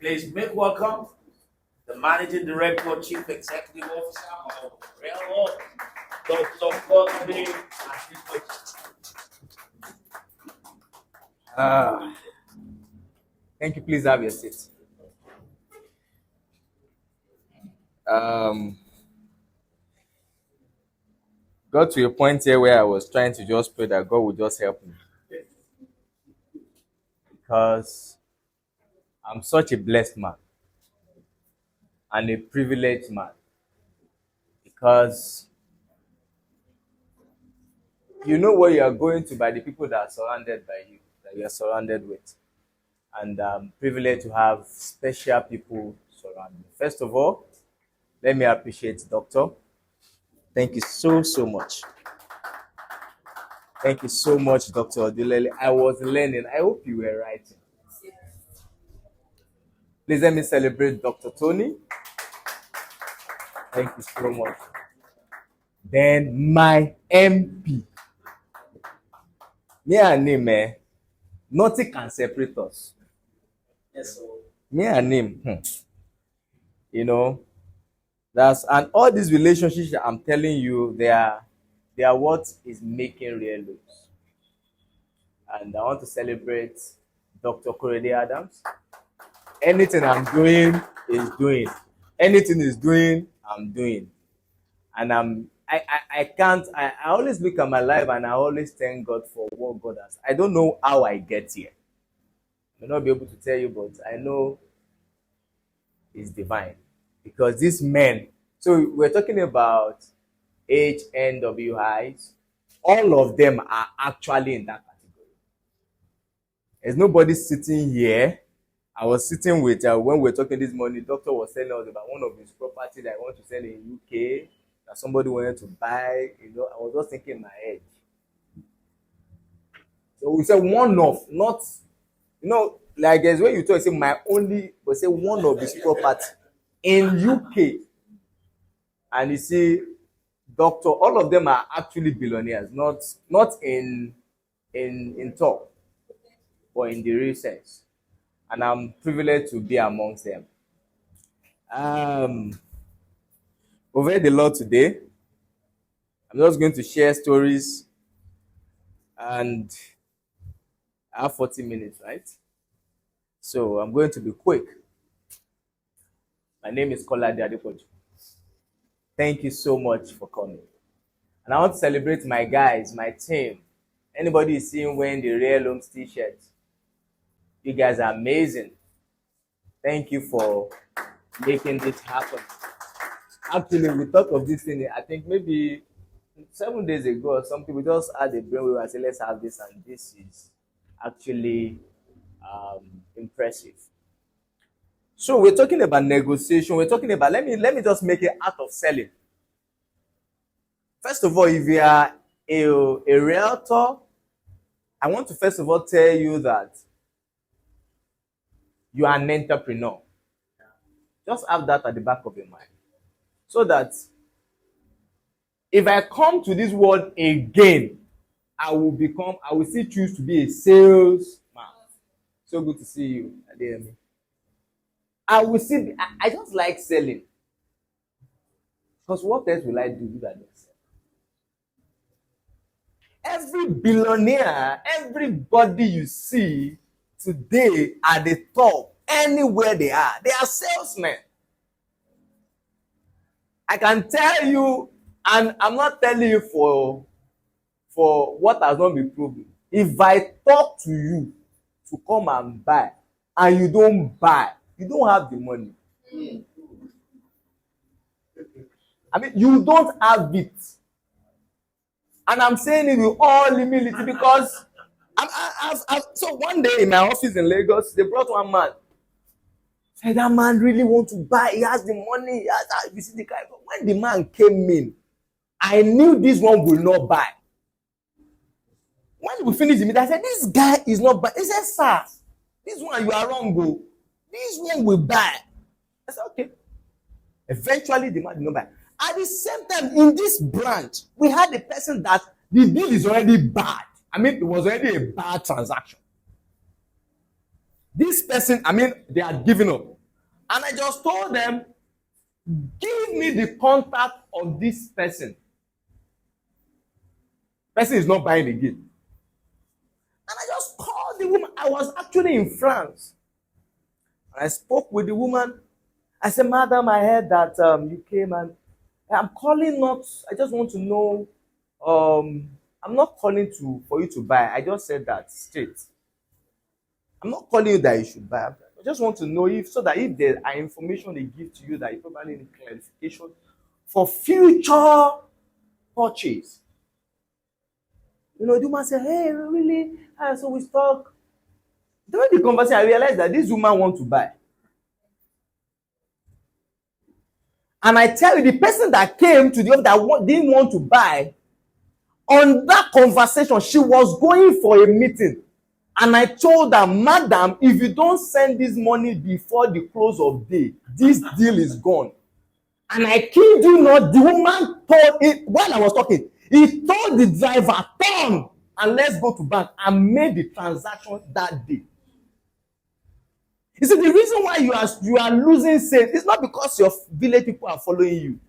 Please make welcome the Managing Director, Chief Executive Officer of Riel Homes, Dr. Kolade Adepoju. Thank you. Please have your seat. Got to a point here where I was trying to just pray that God would just help me. Because I'm such a blessed man and a privileged man. Because you know what you are going to by the people that are surrounded by you, that you are surrounded with. And I'm privileged to have special people surround me. First of all, let me appreciate Doctor. Thank you so much. Thank you so much, Dr. Odulele. I was learning. I hope you were writing. Please let me celebrate Dr. Tony. Thank you so much. Then my MP. Me and him, nothing can separate us. Yes, sir. Me and him. You know, and all these relationships that I'm telling you, they are what is making Riel Homes. And I want to celebrate Dr. Kolade Adams. Anything I'm doing is doing. Anything is doing, I'm doing. And I always look at my life and I always thank God for what God has. I don't know how I get here. I may not be able to tell you, but I know it's divine. Because these men, so we're talking about HNWIs, all of them are actually in that category. There's nobody sitting here. I was sitting with, when we were talking this morning, the doctor was telling us about one of his property that I want to sell in UK, that somebody wanted to buy. You know, I was just thinking in my head. So we said one of, not, you know, like as when you talk, say my only, but say one of his property in UK. And you see, doctor, all of them are actually billionaires, not in talk, but in the real sense. And I'm privileged to be amongst them. We've heard a lot today. I'm just going to share stories, and I have 40 minutes, right? So I'm going to be quick. My name is Kolade Adepoju. Thank you so much for coming. And I want to celebrate my guys, my team. Anybody is seeing wearing the Riel Homes t-shirt? You guys are amazing. Thank you for making this happen. Actually, we talked of this thing, I think maybe 7 days ago or something. We just had a brainwave and said, let's have this, and this is actually impressive. So we're talking about negotiation. We're talking about, let me just make it art of selling. First of all, if you are a realtor, I want to first of all tell you that you are an entrepreneur. Just have that at the back of your mind. So that if I come to this world again, I will still choose to be a salesman. So good to see you, Adeyemi. I just like selling. Because what else will I do if I don't sell? Every billionaire, everybody you see today at the top, anywhere they are salesmen. I can tell you, and I'm not telling you for what has not been proven. If I talk to you to come and buy, and you don't buy, you don't have the money. I mean, you don't have it. And I'm saying it with all humility because so one day in my office in Lagos, they brought one man. Said that man really want to buy. He has the money. He has, you see the guy. But when the man came in, I knew this one will not buy. When we finished the meeting, I said, this guy is not buying. He said, sir, this one you are wrong, bro. This one will buy. I said, okay. Eventually, the man did not buy. At the same time, in this branch, we had a person that the deal is already bad. I mean, it was already a bad transaction. This person, I mean, they had given up. And I just told them, give me the contact of this person. Person is not buying again. And I just called the woman. I was actually in France. I spoke with the woman. I said, Madam, I heard that you came and I'm calling not, I just want to know, I'm not calling for you to buy. I just said that straight. I'm not calling you that you should buy. I just want to know so that if there are information they give to you that you probably need clarification for future purchase. The woman said, hey, really? So we talk. During the conversation, I realized that this woman wants to buy. And I tell you, the person that came to the office that didn't want to buy, on that conversation, she was going for a meeting. And I told her, Madam, if you don't send this money before the close of day, this deal is gone. And I kid you not, the woman told it, while I was talking, he told the driver, turn and let's go to bank, and made the transaction that day. You see, the reason why you are losing sales is not because your village people are following you.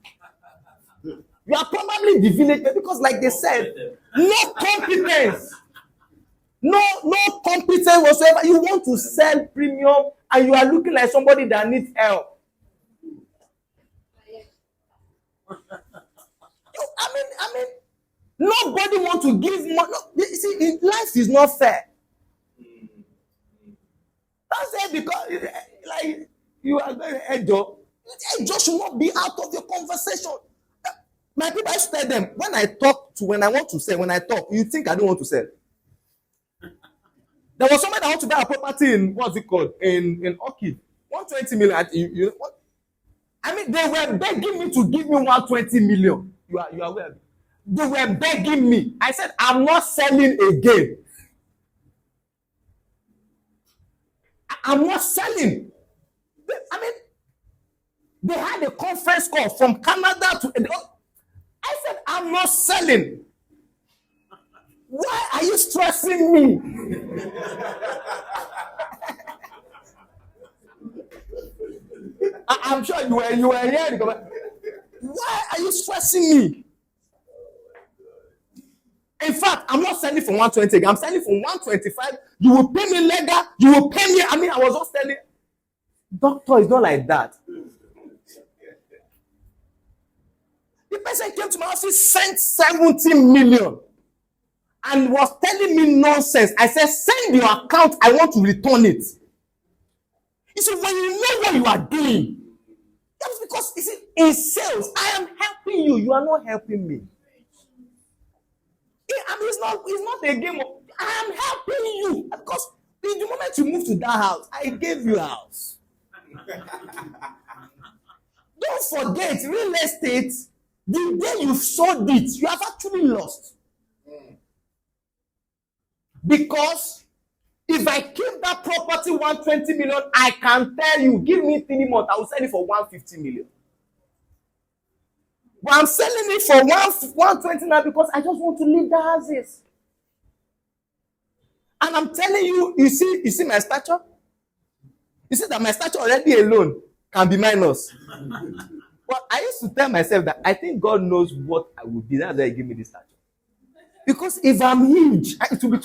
You are probably the village people because, like they said, no competence. No competence whatsoever. You want to sell premium and you are looking like somebody that needs help. I mean, nobody wants to give money. You see, life is not fair. That's it, because like you are going to enjoy. Enjoy should not be out of your conversation. My people, I tell them when I want to sell, when I talk, you think I don't want to sell. There was somebody that want to buy a property in what's it called in Orchid, 120 million. I mean, they were begging me to give me 120 million. You are aware. They were begging me. I said, I'm not selling again. I'm not selling. I mean, they had a conference call from Canada to. I said, I'm not selling. Why are you stressing me? I'm sure you were here. Why are you stressing me? In fact, I'm not selling for 120. I'm selling for 125. You will pay me later. You will pay me. I mean, I was just telling. Doctor, it's not like that. The person came to my office, sent 70 million. And was telling me nonsense. I said, send your account. I want to return it. You see, when you know what you are doing, that's because, you see, in sales, I am helping you. You are not helping me. I mean, it's not a game of, I am helping you. Because the moment you move to that house, I gave you a house. Don't forget, real estate, the day you sold it, you have actually lost. Because if I keep that property 120 million, I can tell you, give me 3 months, I will sell it for 150 million. But I'm selling it for 120 now because I just want to leave the houses. And I'm telling you, you see my stature? You see that my stature already alone can be minus. But I used to tell myself that I think God knows what I will be. That's why He gave me this stature. Because if I'm huge, it will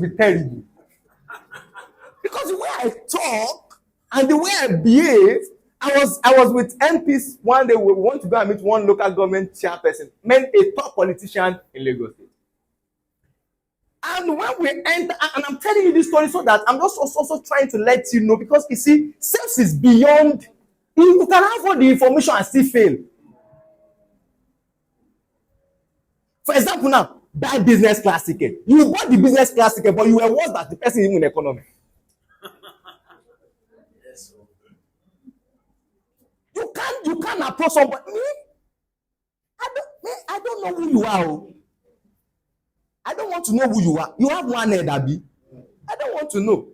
be terrible. Because the way I talk and the way I behave, I was with MPs one day. We want to go and meet one local government chairperson, a top politician in Lagos State. And when we enter, and I'm telling you this story so that I'm just also trying to let you know, because you see, sales is beyond. You can have all the information and still fail. For example, now, buy business class ticket. You bought the business class ticket, but you were worse than the person even in economy. You can't approach somebody. I don't know who you are. I don't want to know who you are. You have one head, Abi. I don't want to know.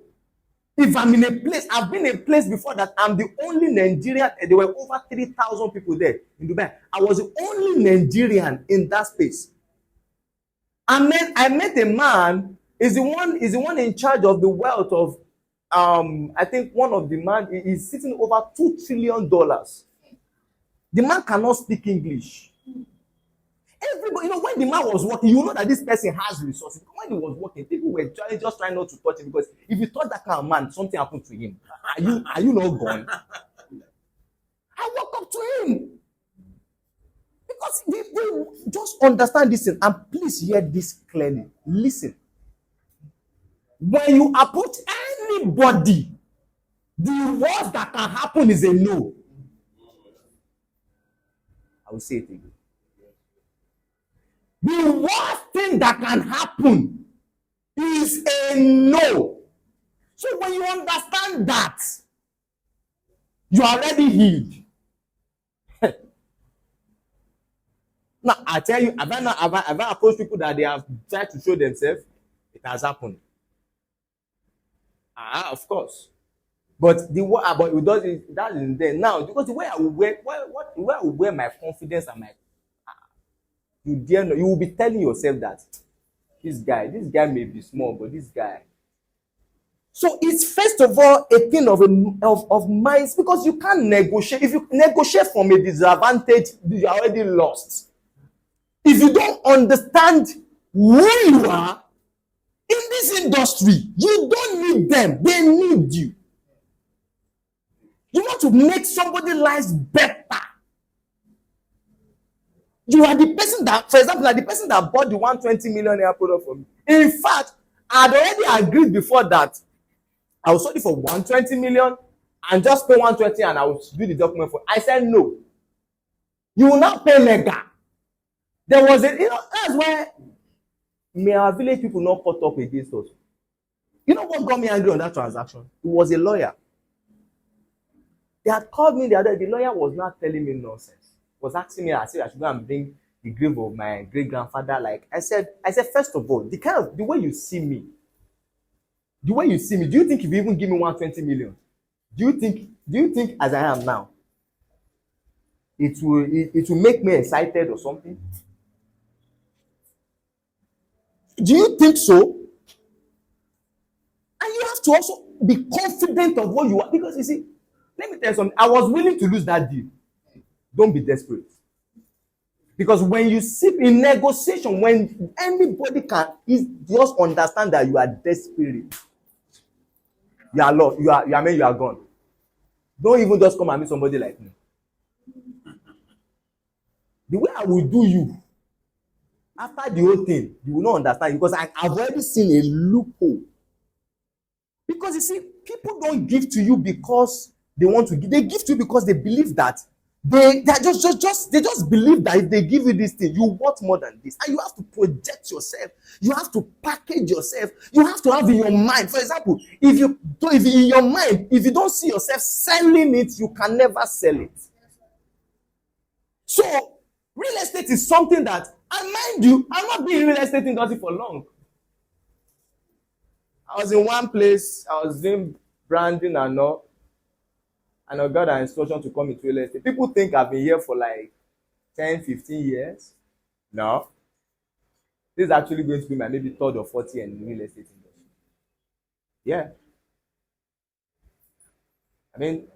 If I'm in a place, I've been in a place before that I'm the only Nigerian. There were over 3,000 people there in Dubai. I was the only Nigerian in that space. And then I met a man. Is the one in charge of the wealth of I think one of the man is sitting over $2 trillion. The man cannot speak English. Everybody, when the man was working, you know that this person has resources. When he was working, people were just trying not to touch him, because if you touch that kind of man, something happened to him. Are you not gone? I walk up to him because they just understand this thing. And please hear this clearly. Listen. When you approach anybody, the worst that can happen is a no. I will say it again. The worst thing that can happen is a no. So when you understand that, you are already healed. Now, I tell you, have I approached people that they have tried to show themselves? It has happened. Of course. But it does that is there now, because the way I will wear my confidence and my you will be telling yourself that this guy may be small, but this guy. So it's first of all a thing of minds, because you can't negotiate. If you negotiate from a disadvantage, you are already lost. If you don't understand who you are in this industry, you don't need them, they need you. You want to make somebody's life better. You are the person that, for example, the person that bought the 120 million naira product from me. In fact, I had already agreed before that I will sell it for 120 million and just pay 120 and I will do the document for. I said no. You will not pay mega. There was that's where may our village people not caught up against us. You know what got me angry on that transaction? It was a lawyer. They had called me the other day. The lawyer was not telling me nonsense. Was asking me as if I should go and bring the grave of my great grandfather. Like I said, first of all, the way you see me, do you think if you even give me 120 million, do you think as I am now, it will make me excited or something? Do you think so? And you have to also be confident of what you are, because you see, let me tell you something. I was willing to lose that deal. Don't be desperate. Because when you sit in negotiation, when anybody can just understand that you are desperate, you are lost. You are gone. Don't even just come and meet somebody like me. The way I will do you, after the whole thing, you will not understand, because I've already seen a loophole. Because you see, people don't give to you because they want to give. They give to you because they believe that they just believe that if they give you this thing, you want more than this. And you have to project yourself. You have to package yourself. You have to have in your mind. For example, if in your mind, if you don't see yourself selling it, you can never sell it. So real estate is something that, and mind you, I'm not being in real estate industry for long. I was in one place, I was doing branding and all, and I got an instruction to come into real estate. People think I've been here for like 10, 15 years. No. This is actually going to be my maybe third or fourth year in the real estate industry. Yeah. I mean,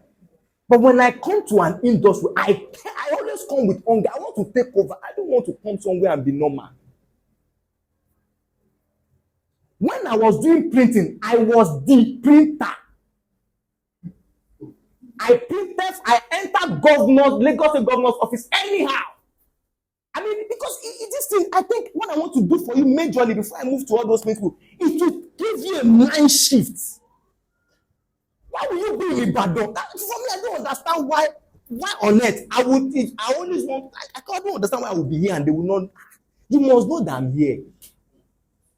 but when I come to an industry, I always come with hunger. I want to take over. I don't want to come somewhere and be normal. When I was doing printing, I was the printer. I entered Lagos State Governor's office anyhow. I mean, because this thing, I think what I want to do for you majorly before I move to all those people is to give you a mind shift. Why will you be in Ibadan? For me, I don't understand why on earth I don't understand why I will be here and they will not. You must know that I'm here.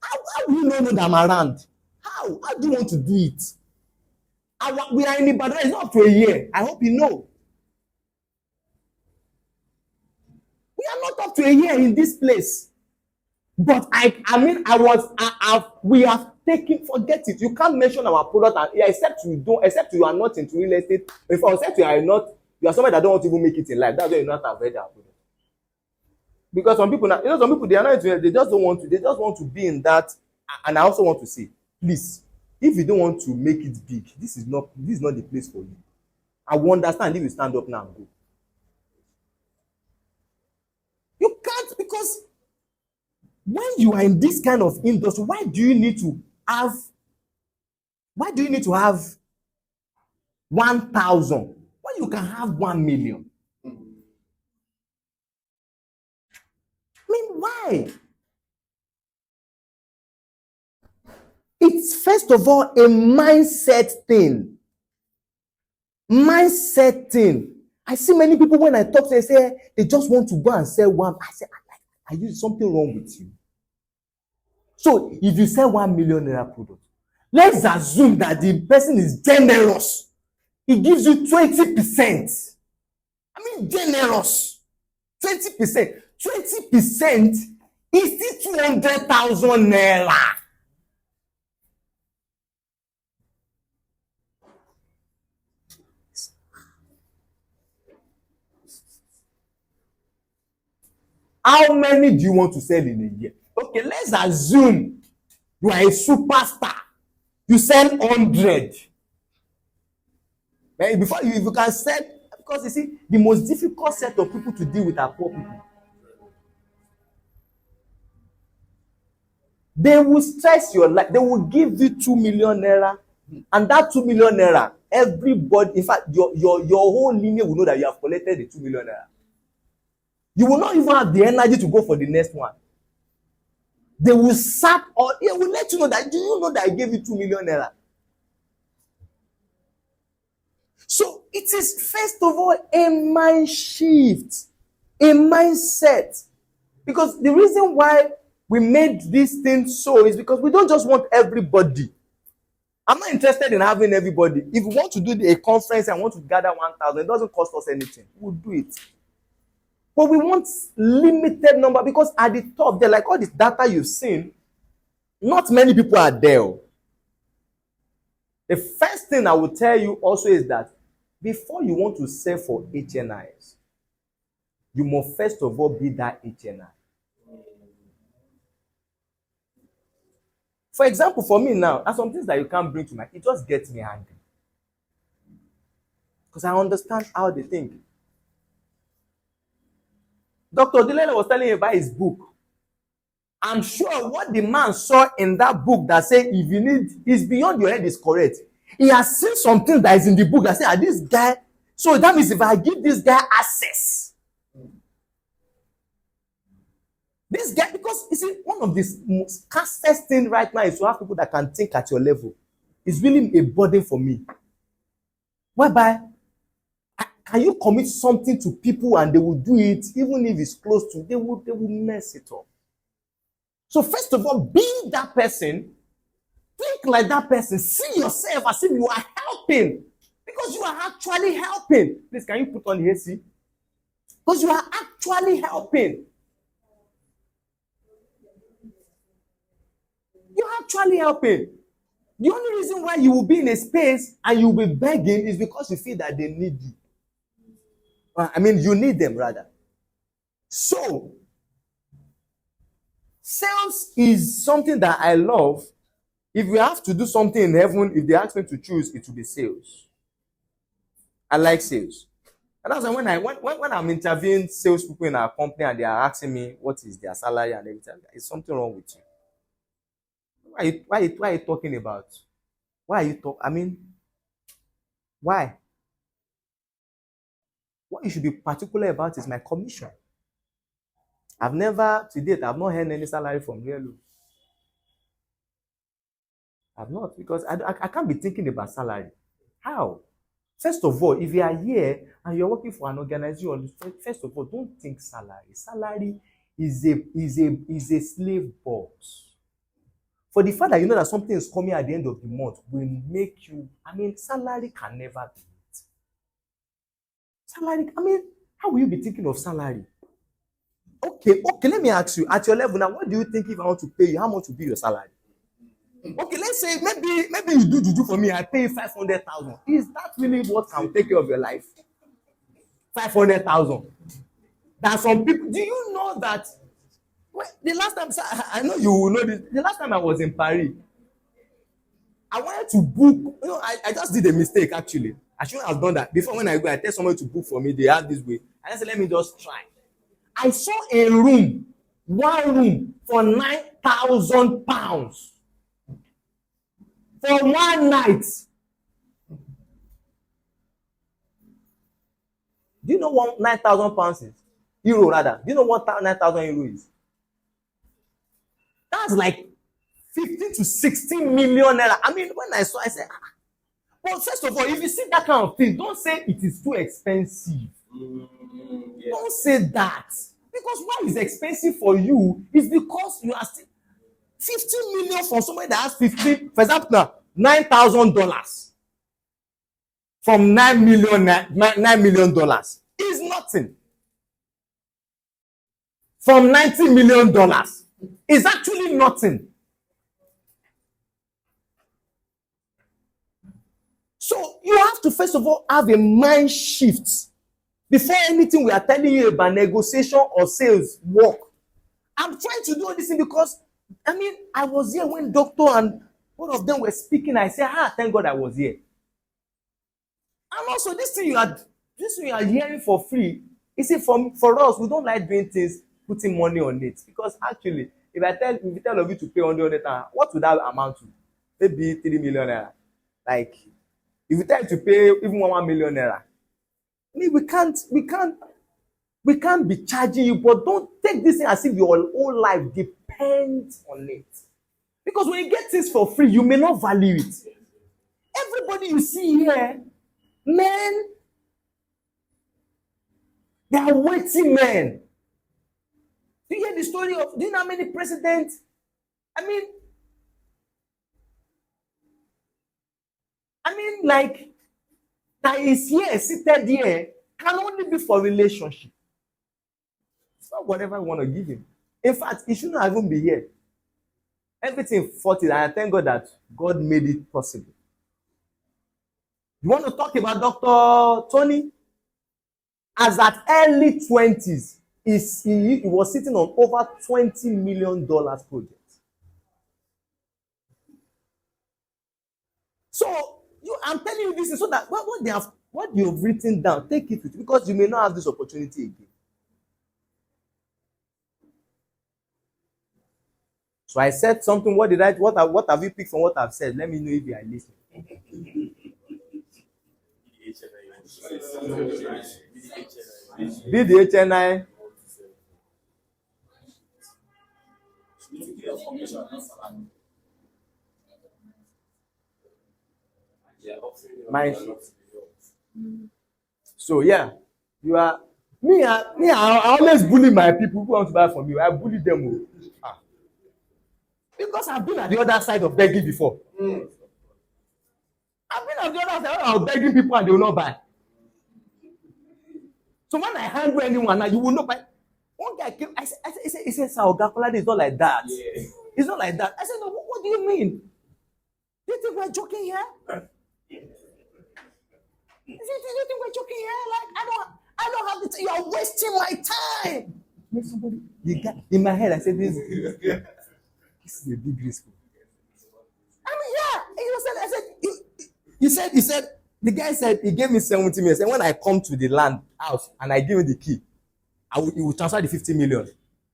How will you not know that I'm around? How do you want to do it? We are in Ibadan. It's not up to a year. I hope you know. We are not up to a year in this place. But we have taken, forget it. You can't mention our product except you are not into real estate. Except you are somebody that don't want to even make it in life. That's why you not have read our product. Because some people, they are not into it. They just don't want to. They just want to be in that. And I also want to say, please, If you don't want to make it big, this is not the place for you. I will understand if you stand up now and go. You can't, because when you are in this kind of industry, why do you need to have 1,000 when you can have 1 million? I mean, why? It's first of all a mindset thing. I see many people when I talk to them, say they just want to go and sell one. I say, are you something wrong with you? So if you sell 1 million naira product, let's assume that the person is generous. He gives you 20%. I mean, generous. 20%. 20% is still 200,000 naira. How many do you want to sell in a year? Okay, let's assume you are a superstar. You sell 100. Before if you can sell, because you see, the most difficult set of people to deal with are poor people. They will stress your life. They will give you 2 million naira, and that 2 million naira, everybody, in fact, your whole lineage will know that you have collected the 2 million naira. You will not even have the energy to go for the next one. They will sap, or they will let you know that, do you know that I gave you 2 million naira? So it is first of all a mind shift, a mindset. Because the reason why we made this thing so is because we don't just want everybody. I'm not interested in having everybody. If we want to do a conference and want to gather 1,000, it doesn't cost us anything. We'll do it. But we want limited number, because at the top, they're like all this data you've seen, not many people are there. The first thing I will tell you also is that before you want to sell for HNIs, you must first of all be that HNI. For example, for me now, there's some things that you can't bring to my, it just gets me angry. Because I understand how they think. Dr. Dilele was telling me about his book. I'm sure what the man saw in that book that said if you need, is beyond your head is correct. He has seen something that is in the book that said, this guy, so that means if I give this guy access, this guy, because you see, one of the most scarcest things right now is to have people that can think at your level. It's really a burden for me. Whereby, can you commit something to people and they will do it, even if it's close to, they will mess it up. So first of all, being that person, think like that person, see yourself as if you are helping, because you are actually helping. Please, can you put on the AC? Because you are actually helping. You're actually helping. The only reason why you will be in a space and you will be begging is because you feel that they need you. I mean, you need them rather. So, sales is something that I love. If we have to do something in heaven, if they ask me to choose, it will be sales. I like sales. And that's why when I'm interviewing salespeople in our company and they are asking me what is their salary and everything, it's something wrong with you. Why are you talking about? Why are you talking? I mean, why? What you should be particular about is my commission. I've never, to date, I've not earned any salary from Riel Homes. I've not, because I can't be thinking about salary. How? First of all, if you are here and you're working for an organization, first of all, don't think salary. Salary is a slave box. For the fact that you know that something is coming at the end of the month will make you, I mean, salary can never be it. Salary, I mean, how will you be thinking of salary? Okay, let me ask you, at your level now, what do you think if I want to pay you? How much will be your salary? Okay, let's say maybe you do juju for me, I pay you 500,000. Is that really what can take care of your life? 500,000. There are some people, do you know that? Well, the last time, I know you will know this, the last time I was in Paris, I wanted to book. I just did a mistake actually. I shouldn't have done that. Before when I go, I tell somebody to book for me. They have this way. And I said, let me just try. I saw a room, one room for £9,000 for one night. Do you know what £9,000 is? Euro rather. Do you know what 9,000 euro is? That's like 15 to 16 million naira. I mean, when I saw, I said, but first of all, if you see that kind of thing, don't say it is too expensive. Yeah. Don't say that. Because why it's expensive for you is because you are still 50 million for somebody that has 50, for example, now $9,000 from $9 million is nothing. From $90 million is actually nothing. So you have to first of all have a mind shift before anything we are telling you about negotiation or sales work. I'm trying to do all this thing because I was here when doctor and one of them were speaking. I said, thank God I was here. And also this thing you are hearing for free. You see, for us, we don't like doing things, putting money on it. Because actually, if we tell of you to pay 100, what would that amount to? Maybe 3 million naira. Like, if we tell you to pay even 1 million naira, we can't be charging you, but don't take this thing as if your whole life depends on it. Because when you get things for free, you may not value it. Everybody you see here, men, they are weighty men. Do you hear the story of, do you know how many presidents? Like, that is here, seated here, can only be for relationship. It's not whatever I want to give him. In fact, he shouldn't even be here. Everything fought it, and I thank God that God made it possible. You want to talk about Dr. Tony? As at early 20s, he was sitting on over $20 million project. So, I'm telling you this so that what you've written down, take it with you, because you may not have this opportunity again. So I said something. What have you picked from what I've said? Let me know if you are listening. Did the HNI? So yeah, you are me. I always bully my people who want to buy from you. I bully them because I've been at the other side of begging before. I've been at the other side of begging people and they will not buy. So when I handle anyone, now you will not buy. One guy came. He said, "Sir, Kolade is not like that. Yeah. It's not like that." I said, "No, what do you mean? Do you think we're joking here? Do you think we're joking here? Like, I don't have the time. You are wasting my time." The guy in my head, I said, "This is a big risk." He said, the guy said, he gave me 70 million. And when I come to the land house and I give him the key, he will transfer the 50 million.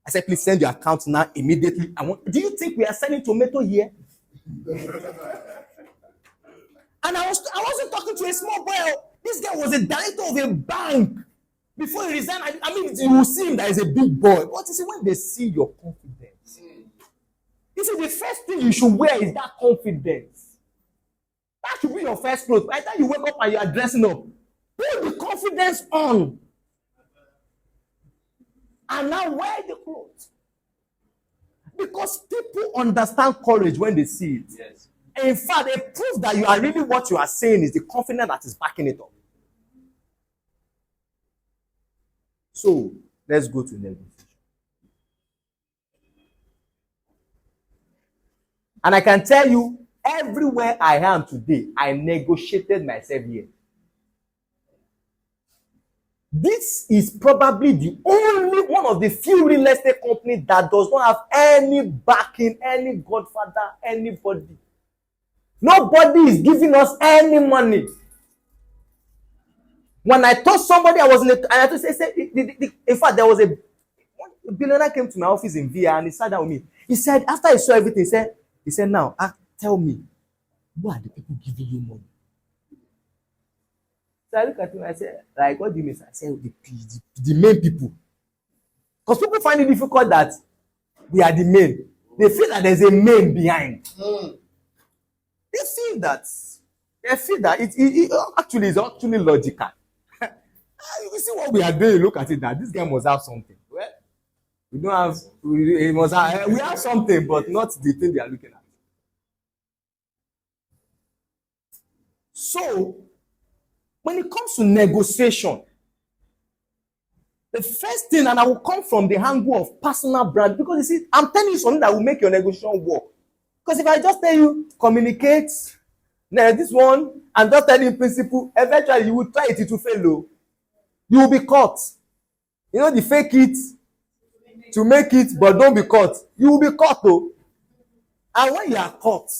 I said, please send your account now immediately. Do you think we are selling tomato here? And I wasn't talking to a small boy. This guy was a director of a bank. Before he resigned, you will see him that is a big boy. But you see, when they see your confidence, you see, the first thing you should wear is that confidence. That should be your first clothes. By the time you wake up and you are dressing up, put the confidence on. And now wear the clothes. Because people understand courage when they see it. Yes. In fact, a proof that you are really what you are saying is the confidence that is backing it up. So, let's go to negotiation. And I can tell you, everywhere I am today, I negotiated myself here. This is probably the only one of the few real estate companies that does not have any backing, any godfather, anybody. Nobody is giving us any money. When I told somebody I was in and I told say, in fact, there was a billionaire came to my office in VIA and he sat down with me. He said, after he saw everything, he said, now, tell me, who are the people giving you money? So I look at him and I said, like, what do you mean? I said, the main people. Because people find it difficult that we are the main. They feel that there's a main behind. They feel that it actually is actually logical. You see what we are doing, look at it now. This guy must have something. Well, we don't have, we have something, but not the thing they are looking at. So, when it comes to negotiation, the first thing, and I will come from the angle of personal brand, because you see, I'm telling you something that will make your negotiation work. Because if I just tell you, communicate, this one, and just tell you in principle, eventually you will try it to fail low. You will be caught. You know, the fake it to make it, but don't be caught. You will be caught though. And when you are caught,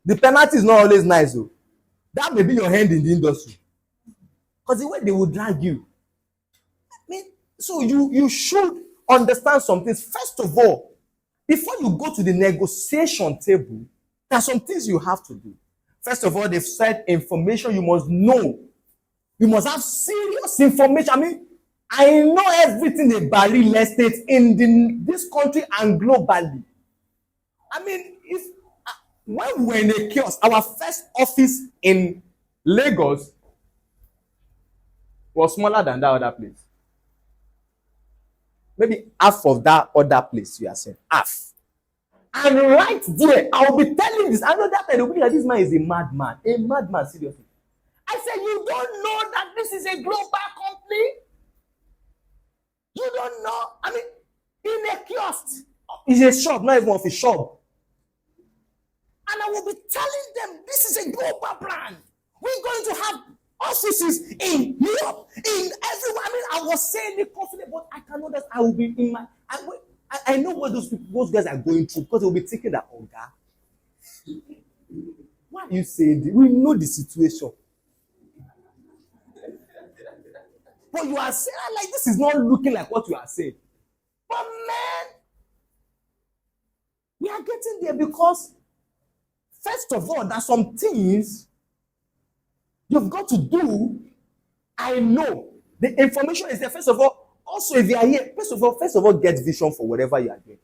the penalty is not always nice though. That may be your hand in the industry. Because the way they will drag you. I mean, so you should understand some things. First of all, before you go to the negotiation table, there are some things you have to do. First of all, they've said information you must know. You must have serious information. I mean, I know everything about real estate in this country and globally. I mean, when we were in a kiosk, our first office in Lagos was smaller than that other place. Maybe half of that other place you are saying. Half. And right there, I'll be telling this. I know that I will be like, this man is a madman. A madman, seriously. I said, you don't know that this is a global company? You don't know? I mean, in a kiosk, it's a shop, not even of a shop. And I will be telling them, this is a global brand. We're going to have offices in Europe, in everywhere. I mean, I was saying it confident, but I cannot. I will be in my. I know what those guys are going through because they will be thinking that, oh God, why are you saying this? We know the situation. But you are saying like this is not looking like what you are saying. But man, we are getting there because first of all, there's some things you've got to do. I know the information is there. First of all, also if you are here, first of all, get vision for whatever you are doing.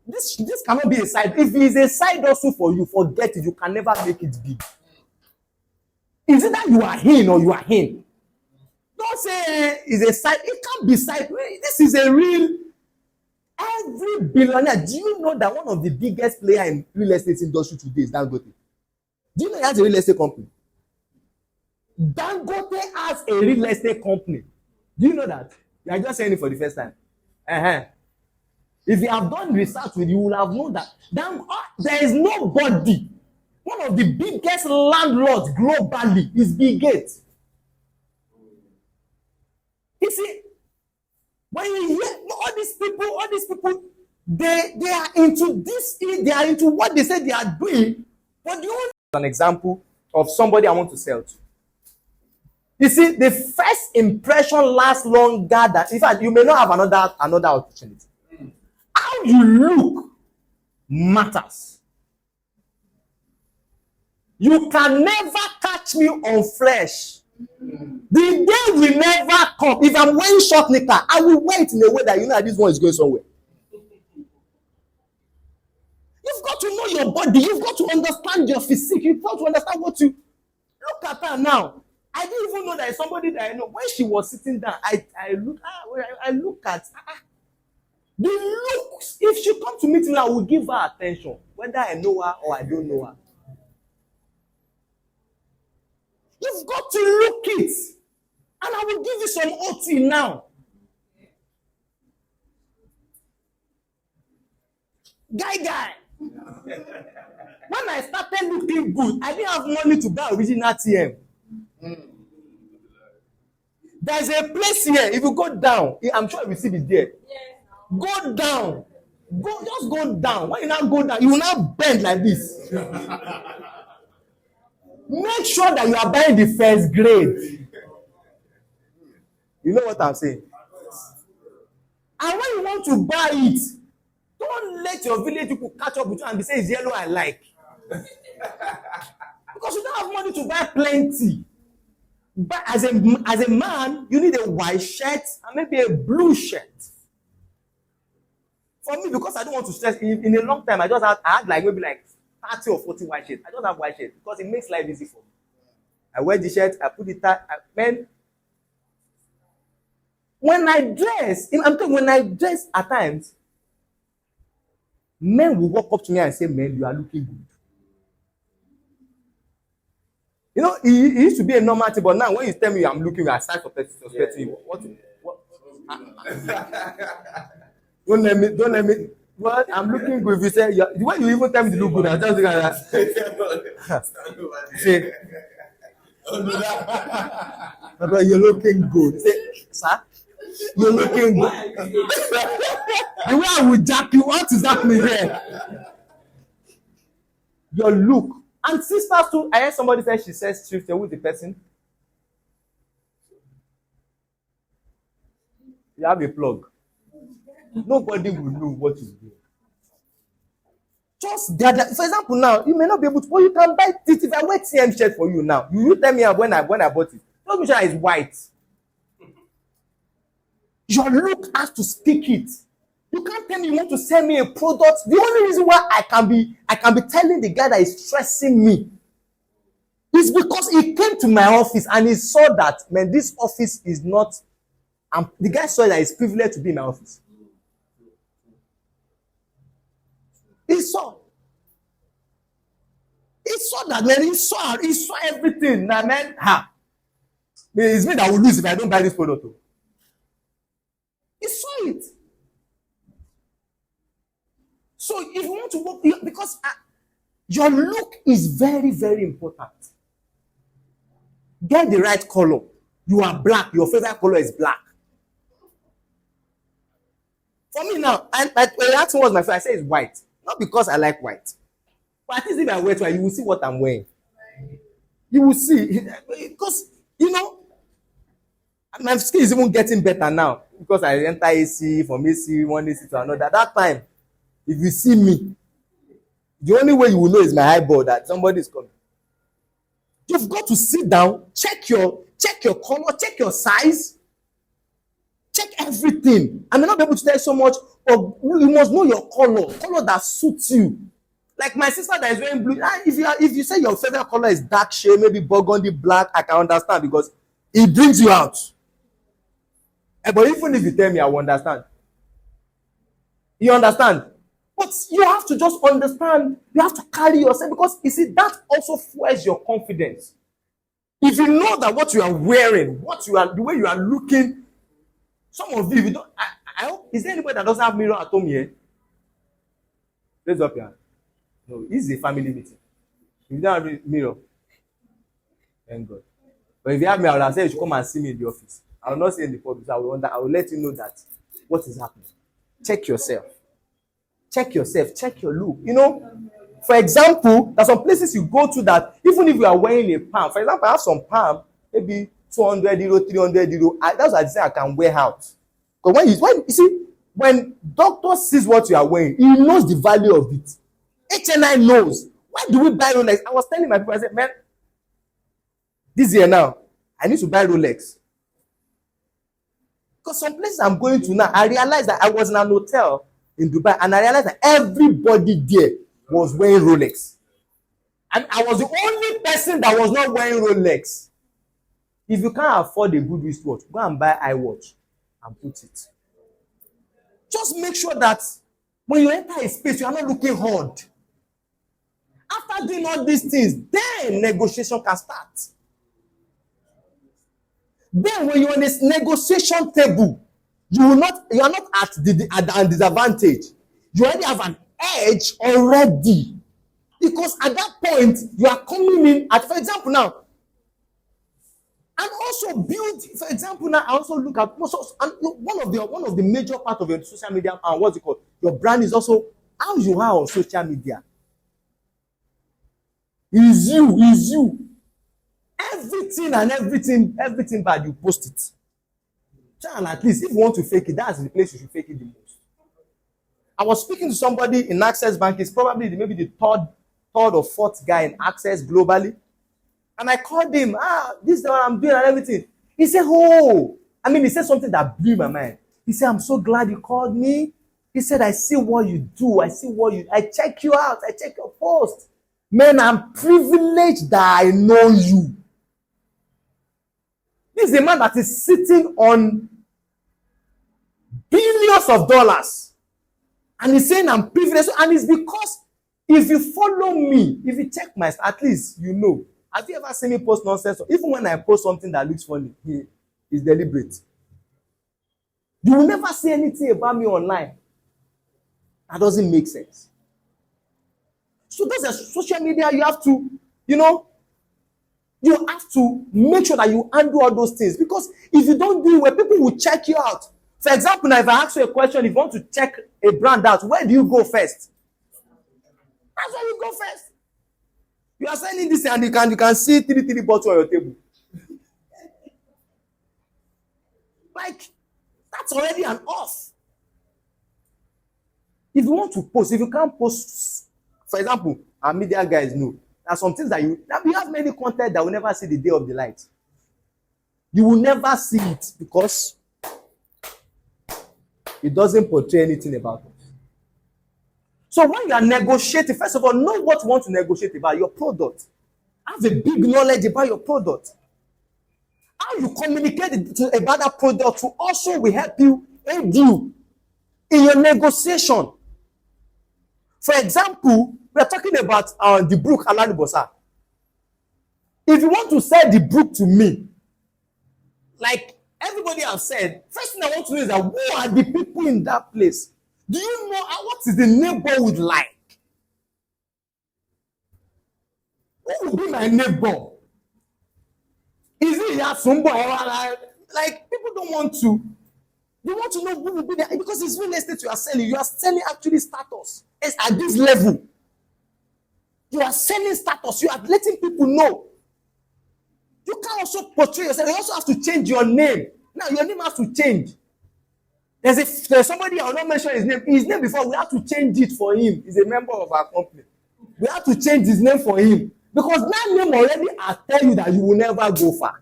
This cannot be a side. If it is a side also for you, forget it. You can never make it big. Is it that you are in or you are in? Don't say it's a side. It can't be side. This is a real. Every billionaire. Do you know that one of the biggest players in real estate industry today is Dangote? Do you know he has a real estate company? Dangote has a real estate company. Do you know that? You are just saying it for the first time. If you have done research with you, will have known that. There is nobody. One of the biggest landlords globally is Bill Gates. You see, when you hear all these people, they are into this, they are into what they say they are doing. But you want an example of somebody I want to sell to. You see, the first impression lasts longer than, in fact, you may not have another opportunity. How you look matters. You can never catch me on flesh. The day will never come. If I'm wearing short knicker, I will wear it in a way that you know that this one is going somewhere. You've got to know your body. You've got to understand your physique. You've got to understand what you look at her now. I didn't even know that somebody that I know. When she was sitting down, I look at the looks. If she comes to meet me, I will give her attention, whether I know her or I don't know her. You've got to look it. And I will give you some OT now. Guy. When I started looking good, I didn't have money to buy original TM. There's a place here. If you go down, I'm sure you will see it there. Go down. Just go down. When you now go down, you will now bend like this. Make sure that you are buying the first grade. You know what I'm saying? And when you want to buy it, don't let your village people catch up with you and be saying it's yellow I like. Because you don't have money to buy plenty. But as a man, you need a white shirt and maybe a blue shirt. For me, because I don't want to stress, in a long time, I had like maybe like 30 or 40 white shirts. I just have white shirts because it makes life easy for me. I wear the shirt, I put it tight. Man, when I dress, when I dress at times, men will walk up to me and say, "Man, you are looking good." You know, it used to be a normal thing, but now when you tell me I'm looking, I start suspecting you. What? Don't let me. What? I'm looking good. If you say, when you even tell me to look good, I just look at that. Say, but you're looking good. Say, sir, you're looking good. The way I would jack you, what is happening here? Your look. And sisters too, I heard somebody say she says truth. Who is the person? You have a plug. Nobody will know what you do. Just gather. For example, now you may not be able to, but you can buy it. If I wear TM shirt for you now, you tell me when I bought it. Just make sure it's white. Your look has to speak it. You can't tell me you want to sell me a product. The only reason why I can be telling the guy that is stressing me is because he came to my office and he saw that, man, this office is not. The guy saw that he's privileged to be in my office. He saw that, man. He saw everything. Now, man, it's me that will lose if I don't buy this product. He saw it. So if you want to work, because your look is very, very important. Get the right color. You are black. Your favorite color is black. For me now, when you ask me what's my favorite, I say it's white. Not because I like white. But at least if I wear white, you will see what I'm wearing. You will see. Because, my skin is even getting better now. Because I enter AC, from AC, one AC to another. At that time, if you see me, the only way you will know is my eyeball that somebody is coming. You've got to sit down, check your color, check your size, check everything. I may not be able to tell you so much, but you must know your color that suits you. Like my sister that is wearing blue. If you say your favorite color is dark shade, maybe burgundy, black, I can understand because it brings you out. But even if you tell me, I will understand. You understand? But you have to just understand, you have to carry yourself because you see, that also fuels your confidence. If you know that what you are wearing, the way you are looking, some of you don't. I hope, is there anybody that doesn't have mirror at home here? Raise up your hand. No, this is a family meeting. If you don't have a mirror, thank God. But if you have me, I will say you should come and see me in the office. I will not say in the public. I will let you know that what is happening. Check yourself. Check yourself. Check your look. For example, there are some places you go to that even if you are wearing a palm. For example, I have some palm, maybe 200 euro, 300 euro. That's what I say I can wear out. Because when doctor sees what you are wearing, he knows the value of it. HNI knows. Why do we buy Rolex? I was telling my people, I said, man, this year now, I need to buy Rolex. Because some places I'm going to now, I realized that I was in an hotel in Dubai and I realized that everybody there was wearing Rolex. And I was the only person that was not wearing Rolex. If you can't afford a good wristwatch, go and buy iWatch and put it. Just make sure that when you enter a space, you are not looking hard. After doing all these things, then negotiation can start. Then when you're on this negotiation table, you are not at the disadvantage. You already have an edge already. Because at that point, you are coming in at, for example, now, and also build, for example, now I also look at one of the major part of your social media and what's it called? your brand is also how you are on social media. Is you. Everything bad, you post it. And at least if you want to fake it, that's the place you should fake it the most. I was speaking to somebody in Access Bank. It's probably maybe the third or fourth guy in Access globally. And I called him, this is what I'm doing and everything. He said, he said something that blew my mind. He said, I'm so glad you called me. He said, I see what you do. I check you out. I check your post. Man, I'm privileged that I know you. This is a man that is sitting on billions of dollars. And he's saying I'm privileged. And it's because if you follow me, if you check my, at least you know. Have you ever seen me post nonsense? Even when I post something that looks funny, it's deliberate. You will never see anything about me online that doesn't make sense. So those are social media. You have to, you have to make sure that you handle all those things. Because if you don't do it, well, people will check you out. For example, now if I ask you a question, if you want to check a brand out, where do you go first? That's where you go first. You are selling this and you can see three bottles on your table. Like, that's already an off. If you want to post, if you can't post, for example, our media guys know, there are some things that we have many content that will never see the day of the light. You will never see it because it doesn't portray anything about us. So when you are negotiating, first of all, know what you want to negotiate about your product. Have a big knowledge about your product. How you communicate about that product to also will help you, aid you in your negotiation. For example, we are talking about the book Kolade Adepoju. If you want to sell the book to me, like everybody has said, first thing I want to know is that who are the people in that place? Do you know what is the neighborhood like? Who will be my neighbor? Is it Yasumbo? Like people don't want to. They want to know who will be there because it's real estate you are selling. You are selling actually status. It's at this level. You are selling status. You are letting people know. You can also portray yourself. You also have to change your name. Now your name has to change. There's somebody, I will not mention his name. His name before, we have to change it for him. He's a member of our company. We have to change his name for him. Because that name already I tell you that you will never go far.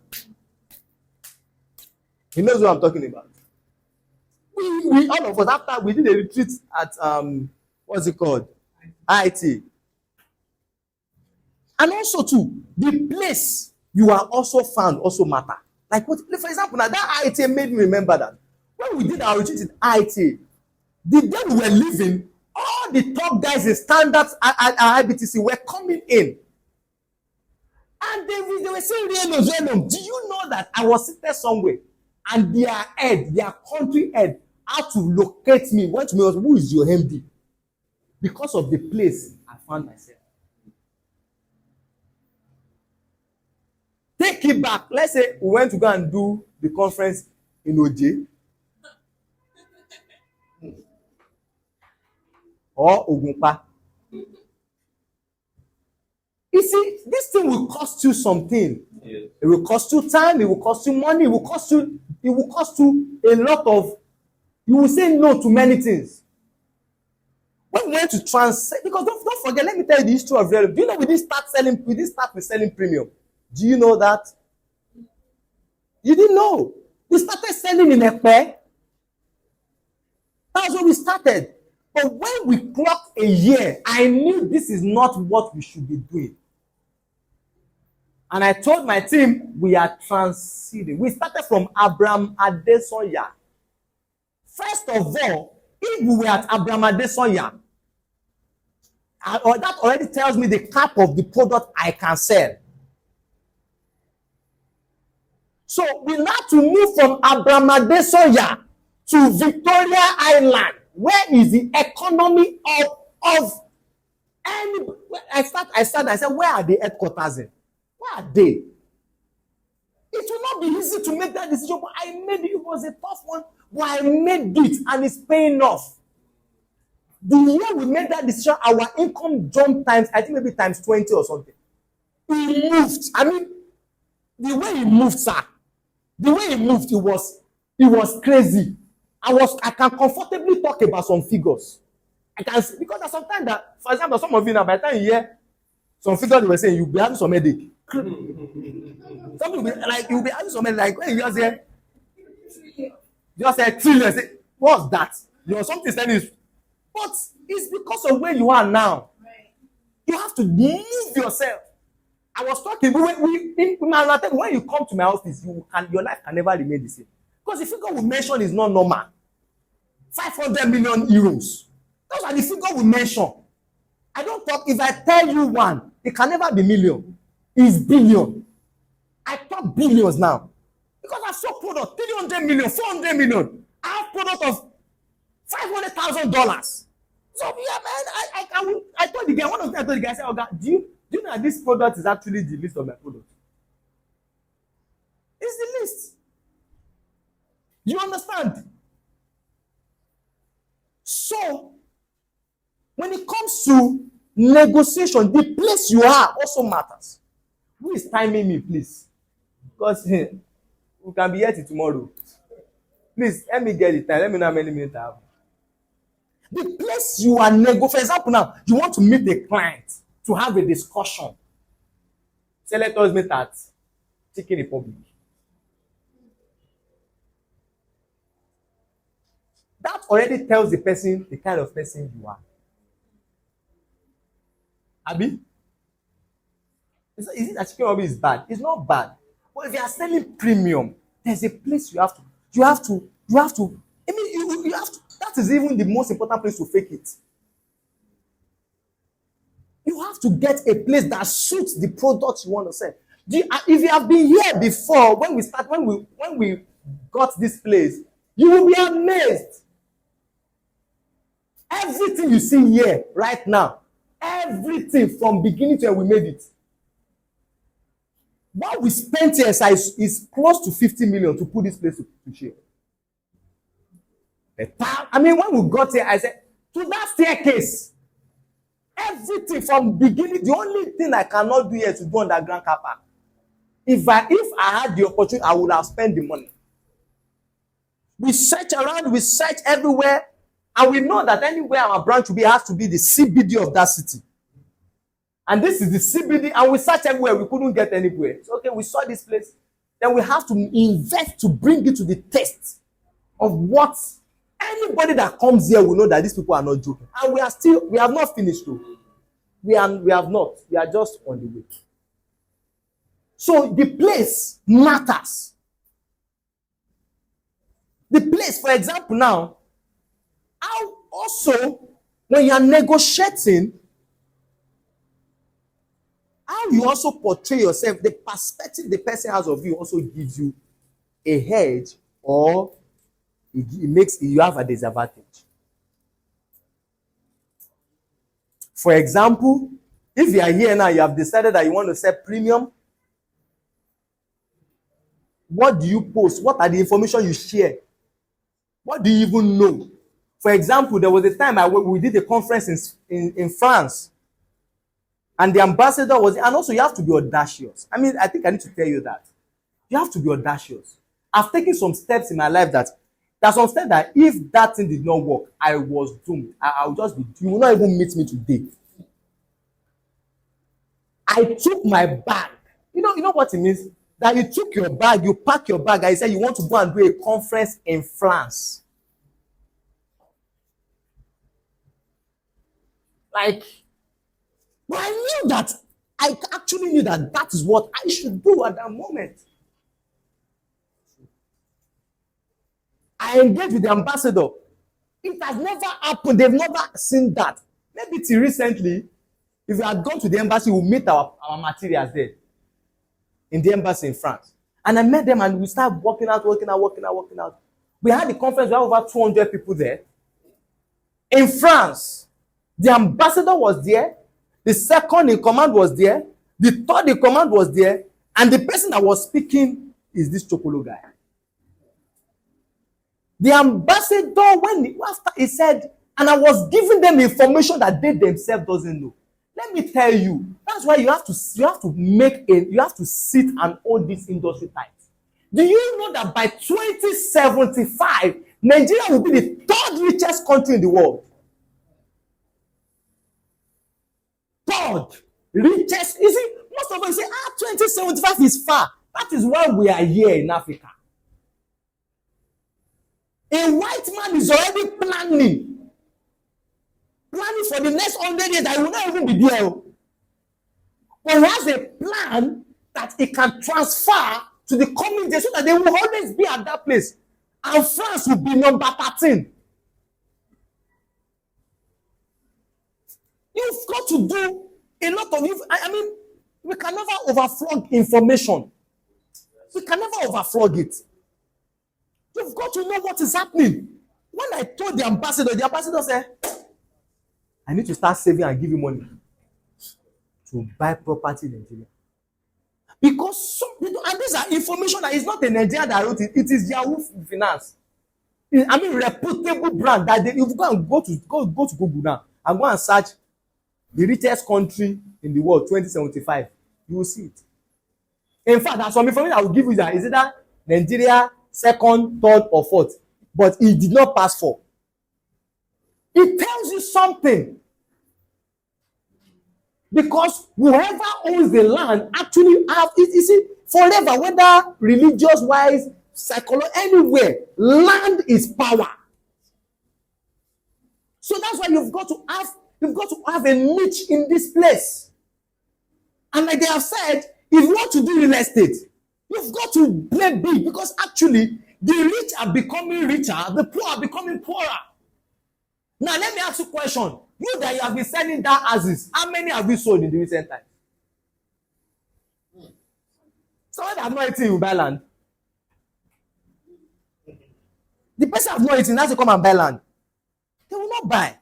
He knows what I'm talking about. We all of us, after we did a retreat at what's it called? IT. And also too, the place you are also found also matter. Like what, for example, now that IT made me remember that when we did our retreat in IT, the day we were leaving, all the top guys in standards at IBTC were coming in. And they were saying, Riel Homes. Do you know that I was sitting somewhere and their country head, had to locate me, went to me, who is your MD? Because of the place I found myself. Take it back. Let's say we went to go and do the conference in OJ. Or Ogunpa. You see, this thing will cost you something. Yes. It will cost you time, it will cost you money, it will cost you a lot of, you will say no to many things. When we went to translate, because don't forget, let me tell you the history of Riel. Do you know we didn't start with selling premium? Do you know that? You didn't know. We started selling in Ekpe. That's where we started. But when we clocked a year, I knew this is not what we should be doing. And I told my team, we are transiting. We started from Abraham Adesoya. First of all, if we were at Abraham Adesoya, that already tells me the cap of the product I can sell. So we have to move from Abraham Adesoya to Victoria Island. Where is the economy of any? I said, where are the headquarters in? Where are they? It will not be easy to make that decision, but I made it. It was a tough one, but I made it, and it's paying off. The year we made that decision, our income jumped times, I think maybe times 20 or something. He moved. I mean, the way he moved, sir, it was crazy. I can comfortably talk about some figures. I can, because there's sometimes that, for example, some of you now, by the time you hear some figures they were saying, you'll be having some headache. Some people you'll be having some headache, like when you just say trillion, say, what's that? You know, something telling you, but it's because of where you are now. Right. You have to move yourself. I was talking, when you come to my office, your life can never remain the same. Because the figure we mentioned is not normal. 500 million euros. Those are the figures we mention. I don't talk, if I tell you one, it can never be million. It's billion. I talk billions now. Because I saw product, 300 million, 400 million. I have product of $500,000. So yeah, man, I told the guy, one of them, I told the guy, I said, okay, do you know that this product is actually the list of my products? It's the list. You understand? So, when it comes to negotiation, the place you are also matters. Who is timing me, please? Because we can be here till tomorrow. Please, let me get the time. Let me know how many minutes I have. The place you are negotiating, for example, now, you want to meet a client to have a discussion. Say, let us meet at Chicken Republic. That already tells the person the kind of person you are. Abi? Is it that Chicken Republic is bad? It's not bad. But if you are selling premium, there's a place you have to. I mean, you have to. That is even the most important place to fake it. You have to get a place that suits the product you want to sell. If you have been here before, when we got this place, you will be amazed. Everything you see here right now, everything from beginning to end, we made it. What we spent here is close to 50 million to put this place to share. I mean, when we got here, I said, to that staircase, everything from beginning, the only thing I cannot do here is to do underground car park. If I had the opportunity, I would have spent the money. We search around, we search everywhere, and we know that anywhere our branch will be, has to be the CBD of that city. And this is the CBD, and we searched everywhere, we couldn't get anywhere. So, okay, we saw this place, then we have to invest to bring it to the taste of what anybody that comes here will know that these people are not joking. And we have not finished though. We have not. We are just on the way. So the place matters. The place, for example, now, how also when you are negotiating, how you also portray yourself, the perspective the person has of you also gives you a edge, or it makes you have a disadvantage. For example, if you are here now, you have decided that you want to sell premium, what do you post? What are the information you share? What do you even know? For example, there was a time we did a conference in France, and the ambassador was, and also you have to be audacious. I mean, I think I need to tell you that. You have to be audacious. I've taken some steps in my life that there's some steps that if that thing did not work, I was doomed. I would just be, you will not even meet me today. I took my bag. You know what it means? That you took your bag, you pack your bag, and you said you want to go and do a conference in France. Like, but I knew that, I actually knew that is what I should do at that moment. I engaged with the ambassador. It has never happened. They've never seen that. Maybe till recently, if we had gone to the embassy, we'll meet our materials there. In the embassy in France. And I met them and we started working out. We had the conference, we had over 200 people there. In France, the ambassador was there. The second in command was there. The third in command was there. And the person that was speaking is this Chocolo guy. The ambassador, after he said, And I was giving them information that they themselves doesn't know. Let me tell you, that's why you have to sit and hold this industry tight. Do you know that by 2075, Nigeria will be the third richest country in the world? Third richest. You see, most of us say, 2075 is far. That is why we are here in Africa. A white man is already planning for the next 100 years that he will not even be there. But he has a plan that he can transfer to the coming days so that they will always be at that place. And France will be number 13. You've got to do a lot of you. I mean, we can never overflog information. We can never overflog it. You've got to know what is happening. When I told the ambassador said, I need to start saving and give you money to buy property in Nigeria. Because and these are information that is not a Nigerian that wrote it. It is Yahoo Finance. I mean, reputable brand that if you go to Google now and go and search the richest country in the world 2075, you will see it. In fact, there's some information I will give you that is either Nigeria second, third, or fourth, but it did not pass 4. It tells you something. Because whoever owns the land actually have it. You see, forever, whether religious wise, psychological, anywhere, land is power. So that's why you've got to have a niche in this place. And like they have said, if you want to do real estate, you've got to play big, because actually the rich are becoming richer, the poor are becoming poorer. Now let me ask you a question. You that you have been selling that houses, how many have you sold in the recent time? Someone that have not eaten, you buy land. The person have not eaten, has to come and buy land. They will not buy.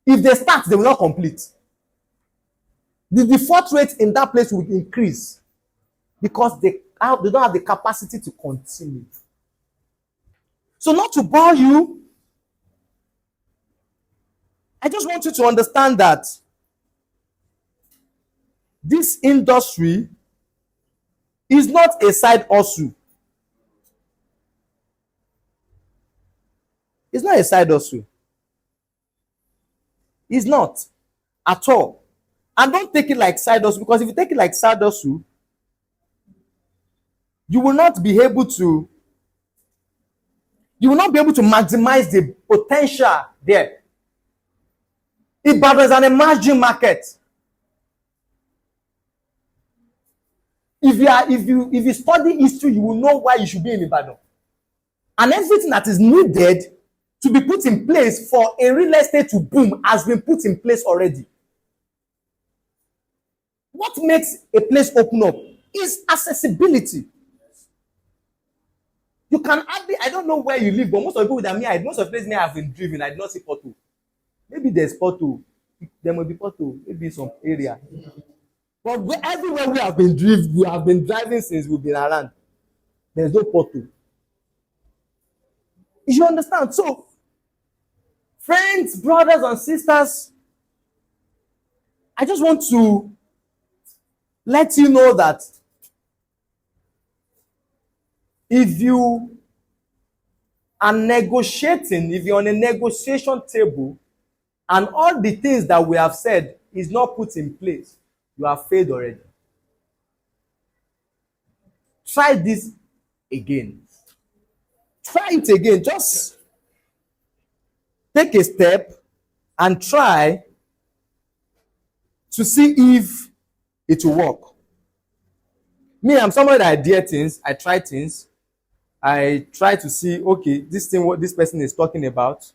If they start, they will not complete. The default rate in that place will increase because they don't have the capacity to continue. So not to bore you, I just want you to understand that this industry is not a side hustle. It's not a side hustle. It's not at all. And don't take it like side hustle, because if you take it like side hustle, you will not be able to maximize the potential there. Ibadan is an emerging market. If you study history, you will know why you should be in Ibadan. And everything that is needed to be put in place for a real estate to boom has been put in place already. What makes a place open up is accessibility. You can hardly, I don't know where you live, but most of the people that most of the places I have been driven, I did not see pothole. Maybe there's pothole. There may be pothole, maybe in some area. But everywhere we have been driving since we've been around, there's no pothole. You understand? So, friends, brothers, and sisters, I just want to let you know that if you are negotiating, if you're on a negotiation table, and all the things that we have said is not put in place, you have failed already. Try this again. Try it again. Just take a step and try to see if it will work. Me, I'm somebody that I dare things, I try things, I try to see, okay, this thing, what this person is talking about,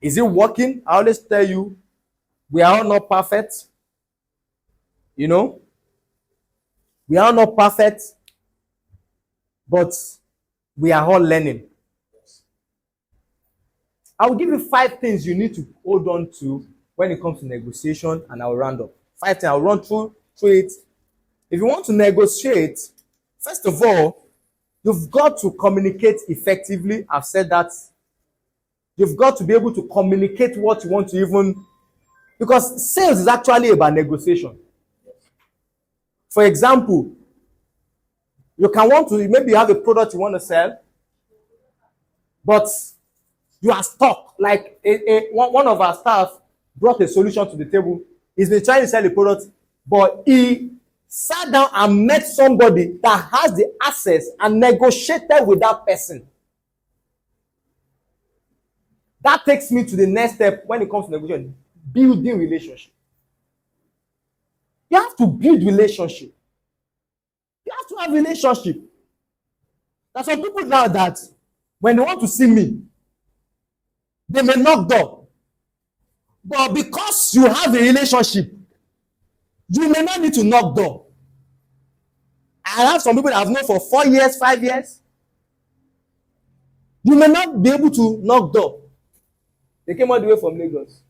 is it working? I always tell you, we are all not perfect. You know? We are all not perfect, but we are all learning. I will give you 5 things you need to hold on to when it comes to negotiation, and I will round up. 5 things, I'll run through it. If you want to negotiate, first of all, you've got to communicate effectively. I've said that You've got to be able to communicate what you want to even, because sales is actually about negotiation. For example, you can want to, maybe you have a product you want to sell, but you are stuck. Like one of our staff brought a solution to the table. He's been trying to sell a product, but he sat down and met somebody that has the access and negotiated with that person. That takes me to the next step when it comes to negotiation: building relationship. You have to build relationship. You have to have relationship. There's some people now that when they want to see me, they may knock door. But because you have a relationship, you may not need to knock door. I have some people that I've known for 4 years, 5 years. You may not be able to knock door. They came all the way from Lagos.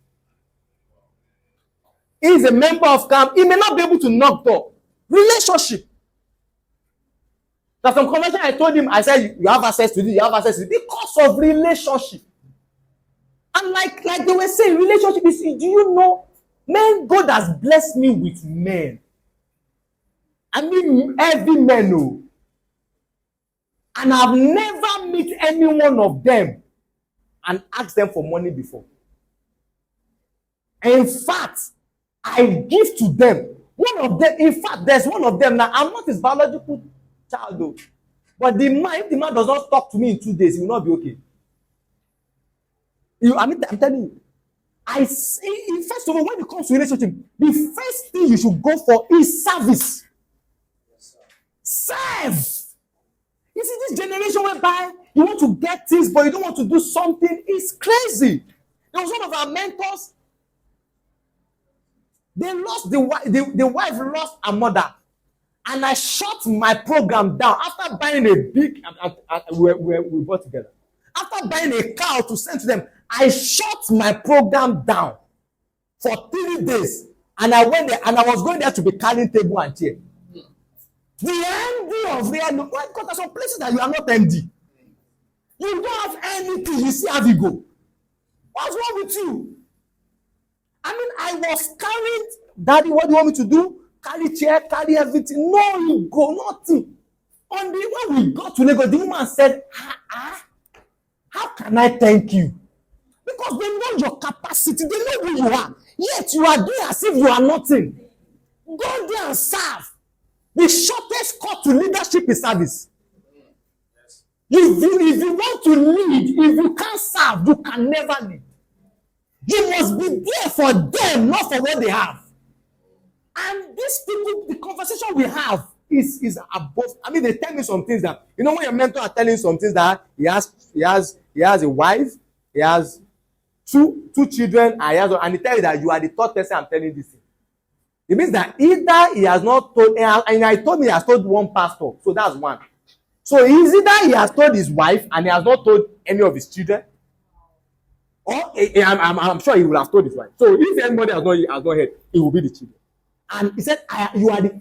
He is a member of CAM. He may not be able to knock door. Relationship. There's some conversation I told him, I said, you have access to this, you have access to this, because of relationship. And like they were saying, relationship is, do you know, man, God has blessed me with men. I mean, every man, no. And I've never met any one of them and asked them for money before. In fact, I give to them. One of them, in fact, there's one of them now. I'm not his biological child, though. But if the man does not talk to me in 2 days, he will not be okay. I'm telling you. I say, first of all, when it comes to relationship, the first thing you should go for is service. Serve. You see, this generation whereby you want to get things, but you don't want to do something, it's crazy. There was one of our mentors. They lost the wife lost her mother, and I shut my program down after buying a big. We bought together. After buying a cow to send to them, I shut my program down for 3 days, and I went there, and I was going there to be carrying table and chair. The MD of Riel, because there's some places that you are not MD. You don't have anything. You see how you go. What's wrong with you? I mean, I was carrying, Daddy, what do you want me to do? Carry chair, carry everything. No, you go, nothing. When we got to Lagos, the woman said, how can I thank you? Because they know your capacity, they know who you are. Yet you are doing as if you are nothing. Go there and serve. The shortest cut to leadership is service. If you want to lead, if you can't serve, you can never lead. You must be there for them, not for what they have. And these people, the conversation we have is above. I mean, they tell me some things that, you know, when your mentor are telling some things that he has a wife, he has two children, and he tells you that you are the third person I'm telling this thing. It means that either he has not told, and I told me he has told one pastor, so that's one. So it's either he has told his wife and he has not told any of his children, or I'm sure he will have told his wife. So if anybody has not heard, it will be the children. And he said, you are the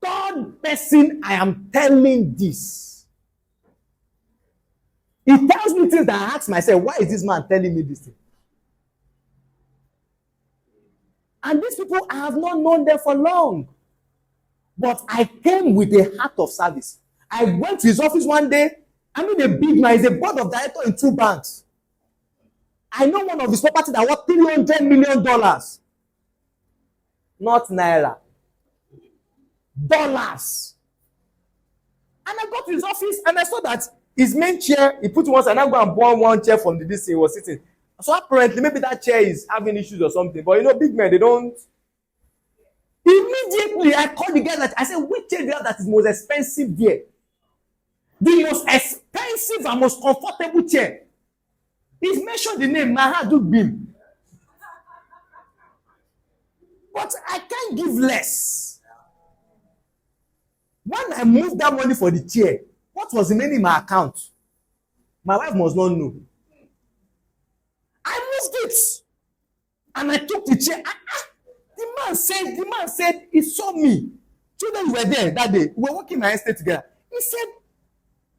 third person I am telling this. He tells me things that I ask myself, why is this man telling me this thing? And these people, I have not known them for long. But I came with a heart of service. I went to his office one day. I mean, a big man. He's a board of director in 2 banks. I know one of his property that worth $300 million. Not naira. Dollars. And I got to his office and I saw that his main chair, he put one side, and I go and borrow one chair from the DC he was sitting. So apparently, maybe that chair is having issues or something. But you know, big men, they don't. Immediately, I called the guy that I said, which chair do you have that is most expensive there? The most expensive and most comfortable chair. He's mentioned the name, Mahaduk Bim. But I can't give less. When I moved that money for the chair, what was remaining in my account? My wife must not know. I moved it. And I took the chair. The man said, he saw me. Children were there that day. We were working in my estate together. He said,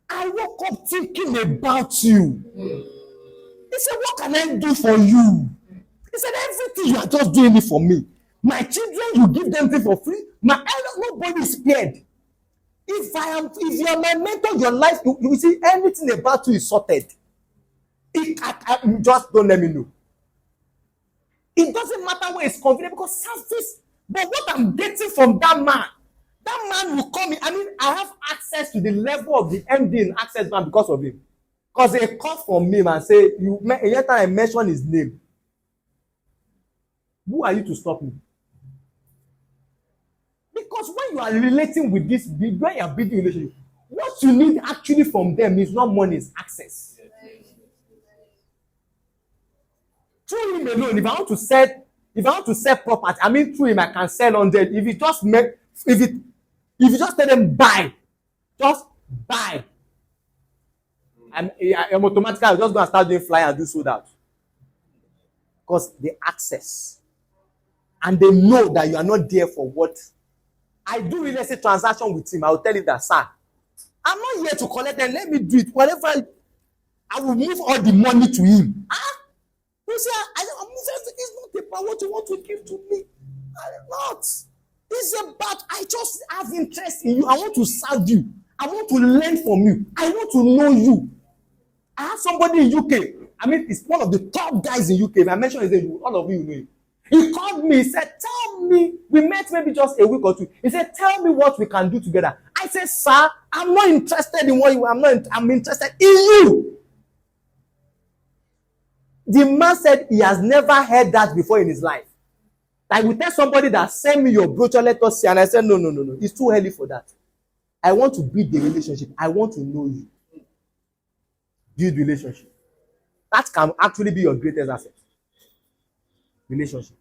I woke up thinking about you. He said, what can I do for you? He said, everything you are just doing it for me. My children, you give them things for free. My elder, nobody is spared. If you are my mentor, your life, you will see anything about you is sorted. Just don't let me know. It doesn't matter where it's convenient because surface. But what I'm getting from that man will come in. I mean, I have access to the level of the MD in Access Bank because of him. Because they call from him and say, anytime I mention his name, who are you to stop me? Because when you are relating with this, when you are building a relationship, what you need actually from them is not money, it's access. Through him alone, if I want to sell property, I mean through him I can sell 100. If you just tell them buy, just buy. I'm automatically I'm just gonna start doing fly and do sold out. Because the access. And they know that you are not there for what. I do real estate transaction with him. I will tell him that, sir, I'm not here to collect them. Let me do it. Whatever, I will move all the money to him. You say, I'm moving. It's not about what you want to give to me. I'm not. It's about, I just have interest in you. I want to serve you. I want to learn from you. I want to know you. I have somebody in UK. I mean, it's one of the top guys in UK. If I mention his name, all of you know him. He called me. He said, tell me. We met maybe just a week or two. He said, tell me what we can do together. I said, sir, I'm not interested in what you are. I'm interested in you. The man said he has never heard that before in his life. Like we tell somebody that send me your brochure, let us see. And I said, no. It's too early for that. I want to build the relationship. I want to know you. Build relationship. That can actually be your greatest asset. Relationship.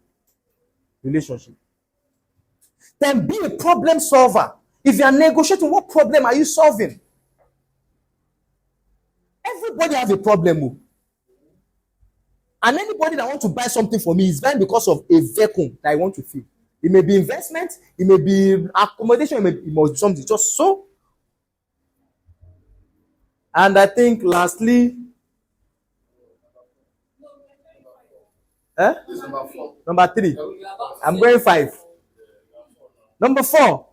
Then be a problem solver. If you are negotiating, what problem are you solving? Everybody has a problem. And anybody that wants to buy something for me is buying because of a vacuum that I want to fill. It may be investment, it may be accommodation, it must be something just so. And I think lastly, number 3. I'm going 5. Number 4.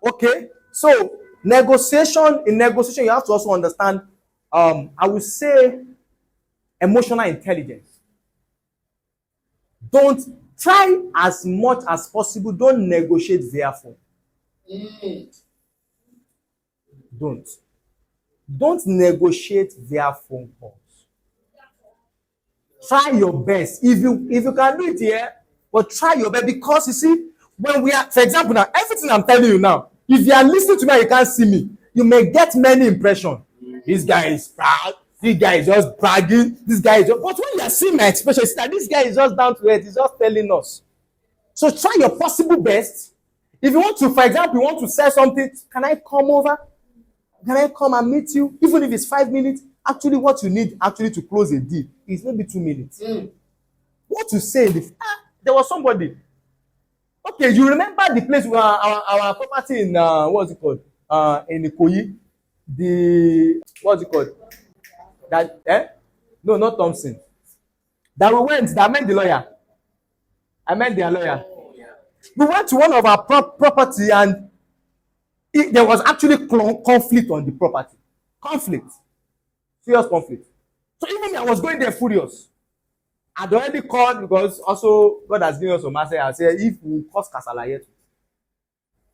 Okay. So in negotiation, you have to also understand, I would say, emotional intelligence. Don't try as much as possible. Don't negotiate via phone. Don't negotiate via phone calls. Try your best. If you can do it here, but try your best, because you see, when we are, for example, now everything I'm telling you now, if you are listening to me and you can't see me, you may get many impressions. This guy is proud. This guy is just bragging. This guy is just, but when you are seeing my expression, it's that this guy is just down to earth. He's just telling us. So try your possible best. If you want to, for example, you want to sell something, can I come over? Can I come and meet you? Even if it's 5 minutes, actually what you need actually to close a deal is maybe 2 minutes. What you say, there was somebody. Okay, you remember the place where our property in, what's it called? In Ikoyi? What's it called? No, not Thompson. That we went, that I met the lawyer. I met their lawyer. We went to one of our property and there was actually conflict on the property. Serious conflict. So even I was going there furious. I'd already called because also God has given us a message. I said, if we cause kasala yet.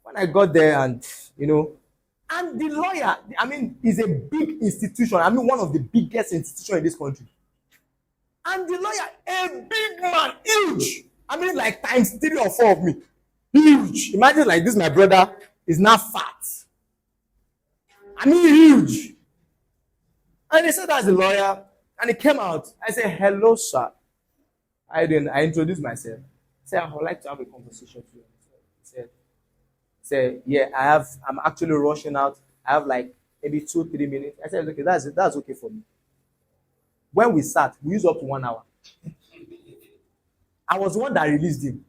When I got there and, and the lawyer, I mean, is a big institution. I mean, one of the biggest institutions in this country. And the lawyer, a big man, huge. I mean, like times 3 or 4 of me. Huge. Imagine like this, my brother is not fat. I mean, huge. And they said that's the lawyer. And he came out. I said, hello, sir. I introduced myself. I said, I would like to have a conversation with you. He said, yeah, I'm actually rushing out. I have like maybe 2-3 minutes. I said, okay, that's okay for me. When we sat, we used up to 1 hour. I was the one that released him.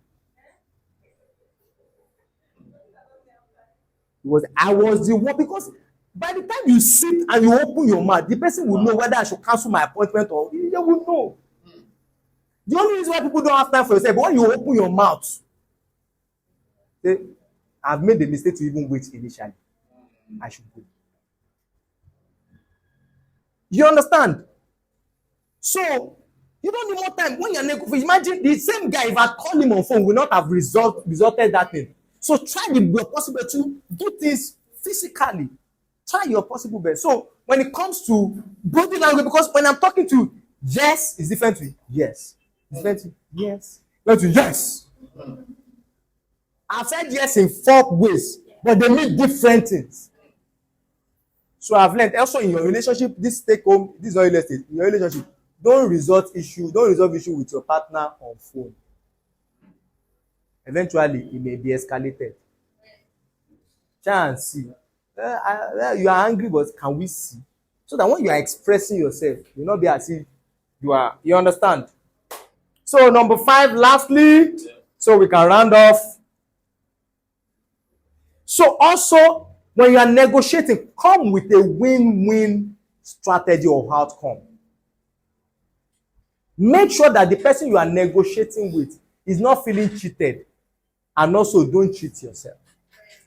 I was the one, because By the time you sit and you open your mouth, the person will know whether I should cancel my appointment or they will know. The only reason why people don't have time for yourself, but when you open your mouth, say, I've made the mistake to even wait initially. I should go. You understand? So, you don't need more time. When you're negotiating, imagine the same guy, if I call him on phone, will not have resulted that thing. So, try your possible to do things physically. Try your possible best. So, when it comes to body language, because when I'm talking to yes, is different to yes. It's different to yes. Different to yes. I've said yes in 4 ways, but they mean different things. So I've learned also in your relationship, this take home, this is not real estate. In your relationship, don't resolve issue with your partner on phone. Eventually, it may be escalated. Try and see. You are angry, but can we see? So that when you are expressing yourself, you will not be as if you understand. So number 5, lastly, so we can round off. So also, when you are negotiating, come with a win-win strategy or outcome. Make sure that the person you are negotiating with is not feeling cheated, and also don't cheat yourself.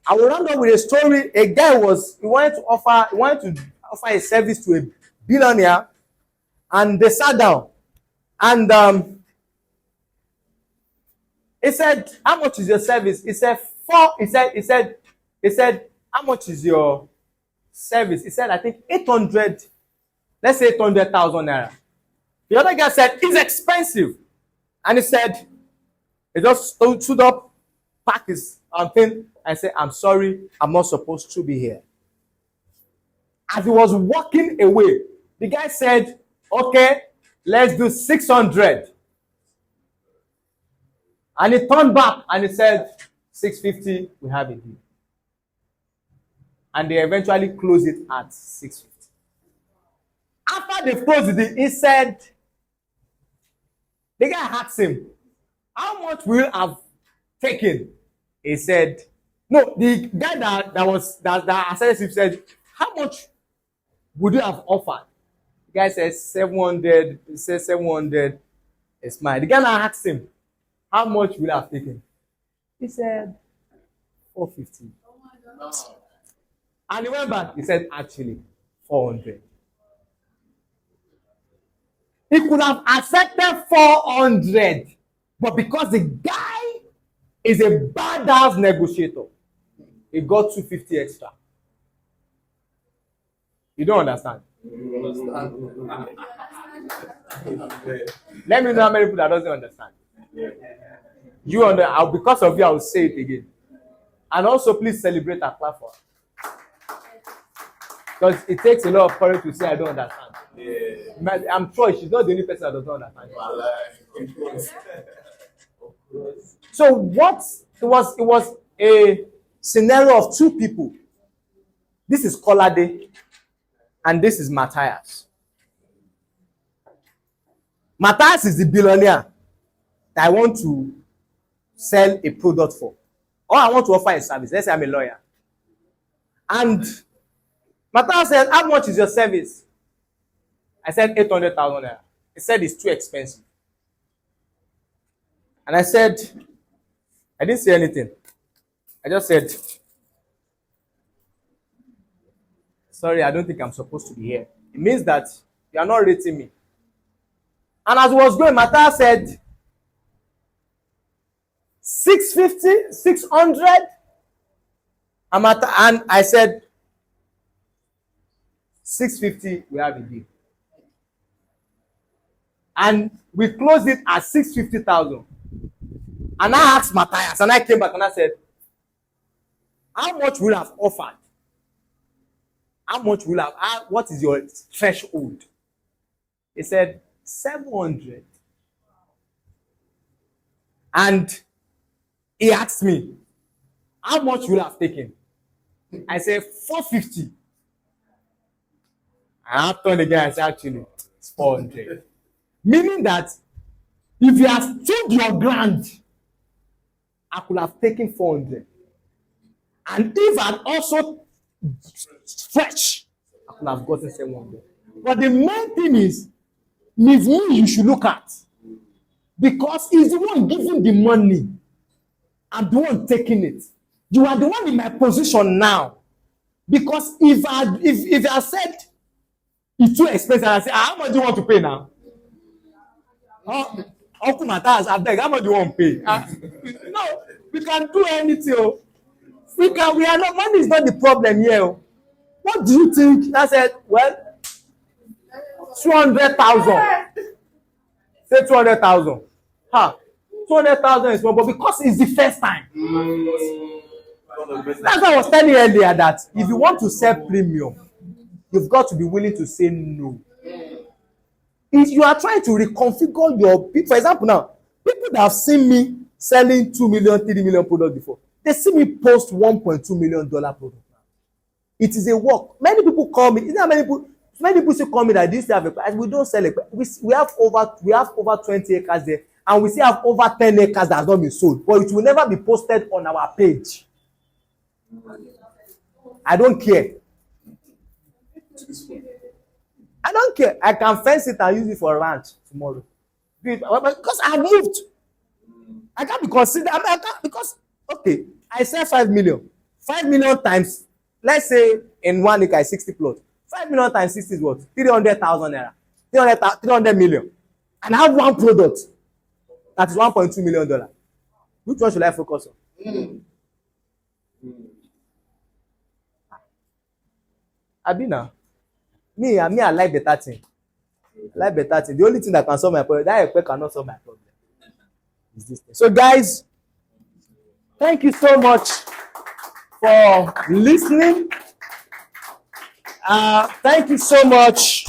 I will round up with a story. A guy wanted to offer a service to a billionaire, and they sat down, and he said, "How much is your service?" He said, He said, "How much is your service?" He said, "I think 800, let's say 800,000 naira." The other guy said, "It's expensive." And he said, he just stood up, packed his thing, and said, "I'm sorry, I'm not supposed to be here." As he was walking away, the guy said, "Okay, let's do 600. And he turned back and he said, 650, we have a deal. And they eventually closed it at 650. After they closed it, he said, the guy asked him, "How much will you have taken?" He said, no, the guy that assessed him said, "How much would you have offered?" The guy says 700. He says 700 is mine. The guy now asked him, "How much will you have taken?" He said 450. And he went back. He said, "Actually, 400. He could have accepted 400, but because the guy is a badass negotiator, he got 250 extra. You don't understand? Let me know how many people that doesn't understand. Because of you, I will say it again. And also, please celebrate our platform. Because it takes a lot of courage to say I don't understand. Yeah. I'm sure she's not the only person that does not understand. So it was a scenario of 2 people. This is Kolade and this is Matthias. Matthias is the billionaire that I want to sell a product for. Or I want to offer a service. Let's say I'm a lawyer. And Matthias said, "How much is your service?" I said 800,000 naira. He said it's too expensive. And I said, I didn't say anything. I just said, "Sorry, I don't think I'm supposed to be here." It means that you are not rating me. And as it was going, Matthias said, 650, 600. And I said, 650, we have a deal. And we closed it at 650,000. And I asked Matthias, and I came back and I said, "How much will you have offered? How much will you have? What is your threshold?" He said, 700. And he asked me, "How much will you have taken?" I said, 450. I turned again and said, "Actually, it's 400. Meaning that if you have stood your ground, I could have taken 400. And if I also fresh, I could have gotten 700. But the main thing is me you should look at, because he's the one giving the money and the one taking it. You are the one in my position now, because if I said it's too expensive, I say, how much do you want to pay now? Uncle Matthias, I beg, how much do you want to pay? No, we can do anything. Oh. We are not, money is not the problem here. Oh. What do you think? I said, well, 200,000. Say 200,000. 200,000 is small, but because it's the first time. That's why I was telling you earlier that if you want to sell premium, you've got to be willing to say no. If you are trying to reconfigure your people, for example, now, people that have seen me selling 2 million, 3 million products before, they see me post $1.2 million product now. It is a work. Many people call me. You know how many people still call me that this have a, we don't sell it. We have over 20 acres there, and we still have over 10 acres that has not been sold, but it will never be posted on our page. I don't care. I don't care. I can fence it and use it for ranch tomorrow. Because I moved. I can't be considered. I can't, because, okay, I sell 5 million. 5 million times, let's say in 1 acre is 60 plots. 5 million times 60 is what? 300,000 naira. 300 million. And I have one product that is $1.2 million. Which one should I focus on? Abina. Me, I like better thing. I like better thing. The only thing that can solve my problem, that cannot solve my problem, is this thing. So, guys, thank you so much for listening. Thank you so much